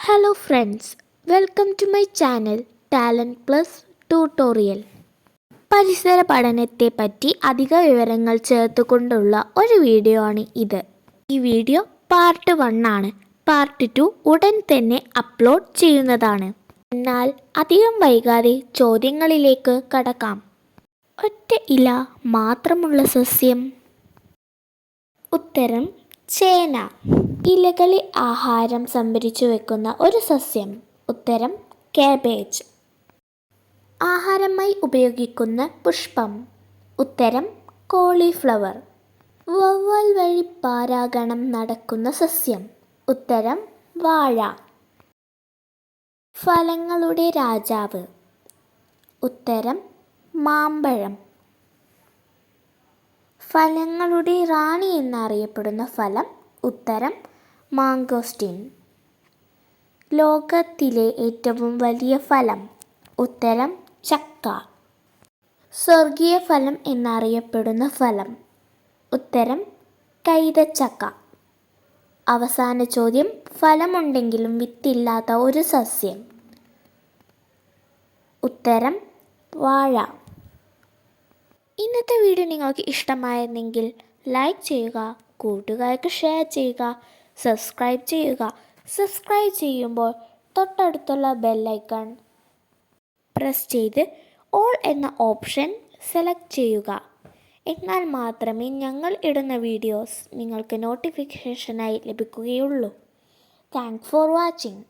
Hello friends, welcome to my channel Talent Plus Tutorial. പരിസര പഠനത്തെ പറ്റി അധിക വിവരങ്ങൾ ചേർത്തുകൊണ്ടുള്ള ഒരു വീഡിയോ ആണ് ഇത്. ഈ വീഡിയോ പാർട്ട് 1 ആണ്. പാർട്ട് 2 ഉടൻ തന്നെ അപ്ലോഡ് ചെയ്യുന്നതാണ്. എന്നാൽ അധികം വൈകാതെ ചോദ്യങ്ങളിലേക്ക് കടക്കാം. ഒറ്റ ഇല മാത്രമുള്ള സസ്യം. ഉത്തരം ചേന. ഇലകളിൽ ആഹാരം സംഭരിച്ചു വെക്കുന്ന ഒരു സസ്യം. ഉത്തരം കാബേജ്. ആഹാരമായി ഉപയോഗിക്കുന്ന പുഷ്പം. ഉത്തരം കോളിഫ്ലവർ. വവ്വാൽ വഴി പരാഗണം നടക്കുന്ന സസ്യം. ഉത്തരം വാഴ. ഫലങ്ങളുടെ രാജാവ്. ഉത്തരം മാമ്പഴം. ഫലങ്ങളുടെ റാണി എന്നറിയപ്പെടുന്ന ഫലം. ഉത്തരം മാംഗോസ്റ്റീൻ. ലോകത്തിലെ ഏറ്റവും വലിയ ഫലം. ഉത്തരം ചക്ക. സ്വർഗീയ ഫലം എന്നറിയപ്പെടുന്ന ഫലം. ഉത്തരം കൈതച്ചക്ക. അവസാന ചോദ്യം, ഫലമുണ്ടെങ്കിലും വിത്തില്ലാത്ത ഒരു സസ്യം. ഉത്തരം വാഴ. ഇന്നത്തെ വീഡിയോ നിങ്ങൾക്ക് ഇഷ്ടമായിരുന്നെങ്കിൽ ലൈക്ക് ചെയ്യുക, കൂട്ടുകാർക്ക് ഷെയർ ചെയ്യുക, സബ്സ്ക്രൈബ് ചെയ്യുക. സബ്സ്ക്രൈബ് ചെയ്യുമ്പോൾ തൊട്ടടുത്തുള്ള ബെല്ലൈക്കൺ പ്രസ് ചെയ്ത് ഓൾ എന്ന ഓപ്ഷൻ സെലക്ട് ചെയ്യുക. എന്നാൽ മാത്രമേ ഞങ്ങൾ ഇടുന്ന വീഡിയോസ് നിങ്ങൾക്ക് നോട്ടിഫിക്കേഷനായി ലഭിക്കുകയുള്ളൂ. Thanks for watching.